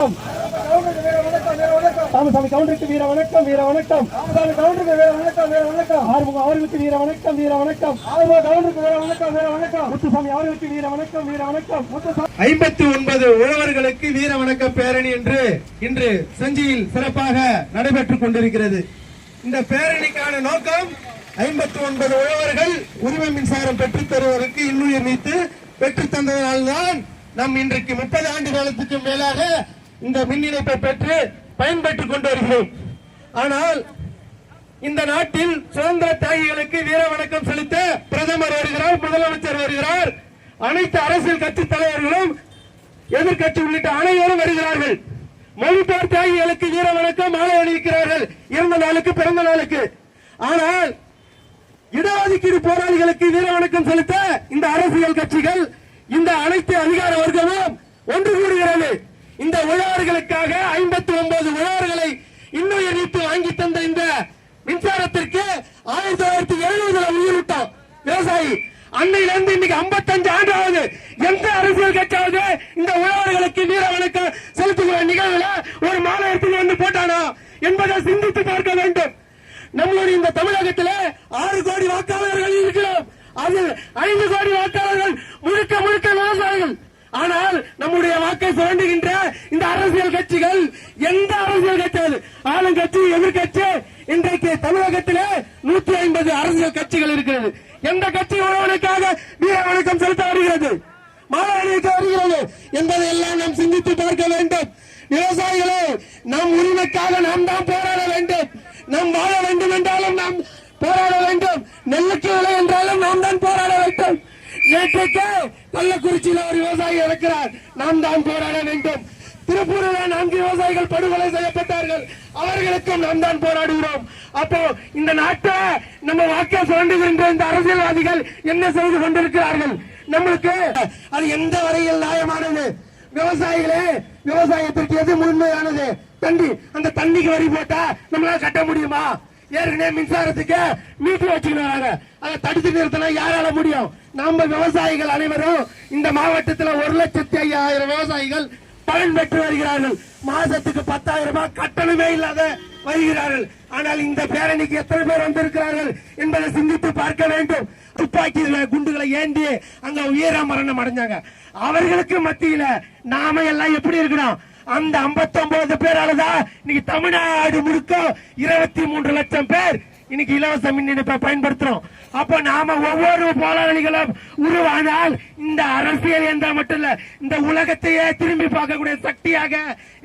சாமி கவுண்டருக்கு வீர வணக்கம் வீர வணக்கம். சாமி கவுண்டருக்கு வீர வணக்கம் வீர வணக்கம். ஆறுமுகம் அவர்களுக்கு வீர வணக்கம் வீர வணக்கம். ஆறுமுகம் கவுண்டருக்கு வீர வணக்கம் வீர வணக்கம். முத்துசாமி அவர்களுக்கு வீர வணக்கம் வீர வணக்கம். 59 உழவர்களுக்கு வீர வணக்க பேரணி என்று இன்று செஞ்சியில் சிறப்பாக நடைபெற்றுக் கொண்டிருக்கிறது. இந்த பேரணிக்கான நோக்கம் 59 உழவர்கள் உரிமை மின்சாரம் பெற்றுத் தருவதற்கு இன்னுயிர் நீத்து பெற்றுத் தந்ததனால்தான் நம் இன்றைக்கு 30 ஆண்டு காலத்துக்கு மேலாக இந்த மின் இணைப்பை பெற்று பயன்பெற்றுக் கொண்டு வருகிறோம். ஆனால் இந்த நாட்டில் சுதந்திர தியாகிகளுக்கு வீர வணக்கம் செலுத்த பிரதமர் வருகிறார், முதலமைச்சர் வருகிறார், அனைத்து அரசியல் கட்சி தலைவர்களும் எதிர்கட்சி உள்ளிட்ட அனைவரும் வருகிறார்கள். மொழிபெயர் தியாகிகளுக்கு வீர வணக்கம் மாலை அணிவிக்கிறார்கள் இறந்த நாளுக்கு பிறந்த நாளுக்கு. ஆனால் இடஒதுக்கீடு போராளிகளுக்கு வீர வணக்கம் செலுத்த இந்த அரசியல் கட்சிகள் இந்த அனைத்து அதிகார வர்க்கமும் ஒன்று கூடுகிறது. இந்த உழவர்களுக்காக 59 உழவர்களை இன்னுயிர் நீத்து வாங்கி தந்த இந்த மின்சாரத்திற்கு 1970 உயிரிட்டோம் விவசாயி. அன்னையிலிருந்து இன்னைக்கு 55 ஆண்டு ஆகுது. எந்த அரசியல் கட்சியாவது இந்த உழவர்களுக்கு வீர வணக்கம் செலுத்துகிற நிகழ்வுல ஒரு மாலை எடுத்து வந்து போட்டானா என்பதை சிந்தித்து பார்க்க வேண்டும். நம்மளுடைய இந்த தமிழகத்தில் 6 கோடி வாக்காளர்கள் இருக்கிறோம். அதில் 5 கோடி வாக்காளர்கள் முழுக்க முழுக்க விவசாயிகள். ஆனால் நம்முடைய வாக்கை சுரண்டுகின்ற இந்த அரசியல் கட்சிகள், எந்த அரசியல் கட்சி, ஆளுங்கட்சி எதிர்கட்சி, இன்றைக்கு தமிழகத்திலே 150 அரசியல் கட்சிகள் இருக்கிறது. எந்த கட்சி உழவனுக்காக வீர வணக்கம் செலுத்த வருகிறது, மாலை அணிவிக்க வருகிறது என்பதை எல்லாம் நாம் சிந்தித்து பார்க்க வேண்டும். விவசாயிகளே, நம் உரிமைக்காக நாம் தான் போராட வேண்டும். நாம் வாழ வேண்டும் என்றாலும் நாம் போராட வேண்டும். நெல்லுக்கு விலை என்றாலும் நாம் தான் போராட வேண்டும். நேற்றைக்கு கள்ளக்குறிச்சியில் ஒரு விவசாயி இருக்கிறார், நாம் தான் போராட வேண்டும். திருப்பூரில் 4 விவசாயிகள் படுகொலை செய்யப்பட்டார்கள், அவர்களுக்கும் நாம் தான் போராடுகிறோம். அப்போ இந்த நாட்டை நம்ம வாக்கை சுரண்டுகின்ற இந்த அரசியல்வாதிகள் என்ன செய்து கொண்டிருக்கிறார்கள்? நம்மளுக்கு அது எந்த வரையில் நியாயமானது? விவசாயிகளே, விவசாயத்திற்கு எது முழுமையானது? தண்ணி. அந்த தண்ணிக்கு வரி போட்டா நம்மளால கட்ட முடியுமா? ஏற்கனவே மின்சாரத்துக்கு மீட்டர் வச்சுக்கிறாங்க, அதை தடுத்து நிறுத்தினா யாரால முடியும்? நம்ம விவசாயிகள் அனைவரும் இந்த மாவட்டத்தில் 1,05,000 விவசாயிகள் பலன் பெற்று வருகிறார்கள். மாதத்துக்கு 10,000 ரூபாய் கட்டணமே இல்லாத வருகிறார்கள். ஆனால் இந்த பேரணிக்கு எத்தனை பேர் வந்திருக்கிறார்கள் என்பதை சிந்தித்து பார்க்க வேண்டும். துப்பாக்கி குண்டுகளை ஏந்தி அங்க உயிர மரணம் அடைஞ்சாங்க. அவர்களுக்கு மத்தியில நாம எல்லாம் எப்படி இருக்கணும்? அந்த 59 பேராலதான் இன்னைக்கு தமிழ்நாடு முழுக்க 23 லட்சம் பேர் இன்னைக்கு இலவச மின் இணைப்பை பயன்படுத்துறோம். அப்ப நாம ஒவ்வொரு போராளிகளும் உருவானால் இந்த அரசியல் என்ற மட்டும் இல்ல, இந்த உலகத்தையே திரும்பி பார்க்கக்கூடிய சக்தியாக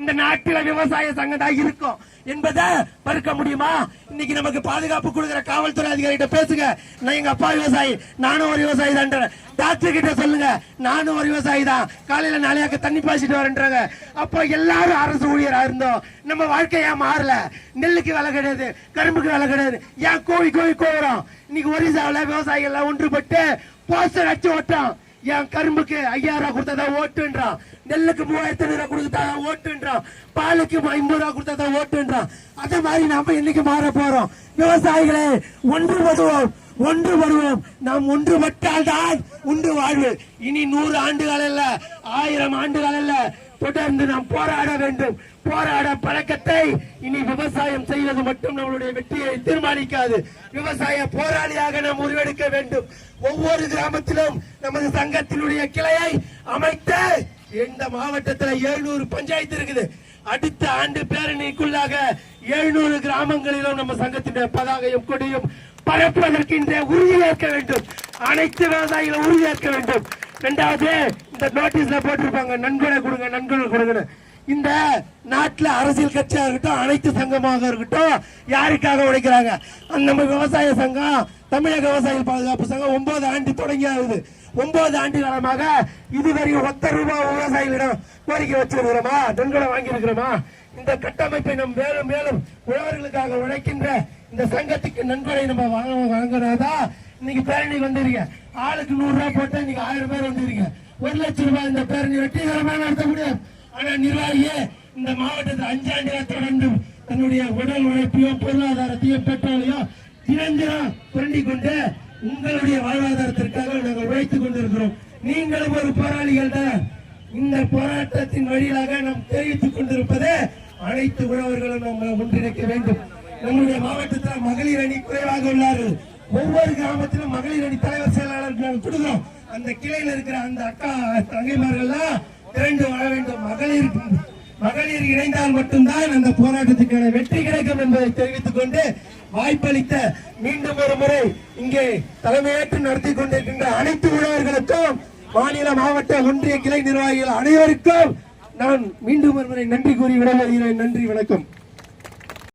இந்த நாட்டில் விவசாய சங்கம் தான் இருக்கும் என்பதை மறுக்க முடியுமா? இன்னைக்கு நமக்கு பாதுகாப்பு கொடுக்கிற காவல்துறை அதிகாரிகிட்ட பேசுங்க, நான் எங்க அப்பா விவசாயி, நானும் ஒரு விவசாயி தான். டாக்டர் கிட்ட சொல்லுங்க, நானும் ஒரு விவசாயி தான், காலையில நாளையாக்க தண்ணி பாய்ச்சிட்டு வரேன்றாங்க. அப்போ எல்லாரும் அரசு ஊழியரா இருந்தோம். நம்ம வாழ்க்கையா மாறல. நெல்லுக்கு விலை கிடையாது, கரும்புக்கு விலை கிடையாது. ஏன் கோவி கோவறோம்? இன்னைக்கு ஒரிசாவில் விவசாயிகள் ஒன்றுபட்டு போஸ்டர் அடிச்சு ஓட்டோம். என் கரும்புக்கு 5,000 ரூபாய் கொடுத்தா ஓட்டுன்றான், நெல்லுக்கு 3,500 ரூபாய் கொடுத்தா ஓட்டுன்றான், பாலுக்கு 50 ரூபாய் கொடுத்தா ஓட்டுன்றான். அதே மாதிரி நாம இன்னைக்கு மாற போறோம். விவசாயிகளே, ஒன்றுபடுவோம், ஒன்றுபடுவோம். நாம் ஒன்றுபட்டால் தான் உண்டு வாழ்வு. இனி 100 ஆண்டுகள் அல்ல, 1000 ஆண்டுகள் அல்ல, தொடர்ந்து நாம் போராட வேண்டும். போராட பழக்கத்தை இனி விவசாயம் செய்வது மட்டும் நம்மளுடைய வெற்றியை தீர்மானிக்காது. விவசாய போராளியாக நாம் உருவெடுக்க வேண்டும். ஒவ்வொரு கிராமத்திலும் நமது சங்கத்தினுடைய கிளையை அமைத்து இந்த மாவட்டத்தில் 700 பஞ்சாயத்து இருக்குது. அடுத்த ஆண்டு பேரணிக்குள்ளாக 700 கிராமங்களிலும் நம்ம சங்கத்தினுடைய பதாகையும் கொடியும் பரப்புவதற்கு இன்றைய உறுதியேற்க வேண்டும். அனைத்து விவசாயிகளும் உறுதியேற்க வேண்டும். 2வது, இந்த நோட்டீஸ்ல போட்டிருப்பாங்க, நன்கொடை கொடுங்க நன்கொடை கொடுங்க. இந்த நாட்டில் அரசியல் கட்சியா இருக்கட்டும், அனைத்து சங்கமாக இருக்கட்டும், யாருக்காக உழைக்கிறாங்க? நம்ம விவசாய சங்கம், தமிழக விவசாயிகள் பாதுகாப்பு சங்கம் 9 ஆண்டு தொடங்கி ஆகுது. 9 ஆண்டு காலமாக இதுவரை 1 ரூபாய் விவசாயிகளிடம் கோரிக்கை வச்சிருக்கிறோமா? நன்கொடை வாங்கி இருக்கிறோமா? இந்த கட்டமைப்பை நம் மேலும் மேலும் உழவர்களுக்காக உழைக்கின்ற இந்த சங்கத்துக்கு நன்கொடை நம்ம வாங்கினாதான் இன்னைக்கு பேரணி வந்திருக்க. ஆளுக்கு 100 ரூபாய் போட்டு இன்னைக்கு 1000 பேர் வந்திருக்க. 1 லட்சம் ரூபாய் இந்த பேரணி வெற்றிகரமாக நடத்த முடியும். ஆனா நிர்வாகியே இந்த மாவட்டத்தில் 5 ஆண்டுகள் தொடர்ந்து தன்னுடைய உடல் உழைப்பையோ பொருளாதாரத்தையோ பெட்ரோலையோ தினந்திரம் புரண்டி கொண்டு உங்களுடைய வாழ்வாதாரத்திற்காக நாங்கள் உழைத்துக் கொண்டிருக்கிறோம். நீங்களும் ஒரு போராளிகள் தான். இந்த போராட்டத்தின் வழியாக நாம் தெரிவித்துக் கொண்டிருப்பது அனைத்து உழவர்களும் நம்ம ஒன்றிணைக்க வேண்டும். நம்முடைய மாவட்டத்தில் மகளிர் அணி குறைவாக உள்ளார்கள். ஒவ்வொரு கிராமத்திலும் மகளிர் அணி தலைவர் செயலாளர் நாங்கள் கொடுக்கிறோம். அந்த கிளையில் இருக்கிற அந்த அக்கா தங்கைமார்கள்லாம் திரண்டு வர வேண்டும். மகளிர் இணைந்தால் மட்டும்தான் அந்த போராட்டத்துக்கான வெற்றி கிடைக்கும் என்பதை தெரிவித்துக் கொண்டு வாய்ப்பளித்த மீண்டும் ஒரு முறை இங்கே தலைமையேற்று நடத்தி கொண்டிருக்கின்ற அனைத்து உழவர்களுக்கும் மாநில மாவட்ட ஒன்றிய கிளை நிர்வாகிகள் அனைவருக்கும் நான் மீண்டும் ஒரு முறை நன்றி கூறி விடைபெறுகிறேன். நன்றி, வணக்கம்.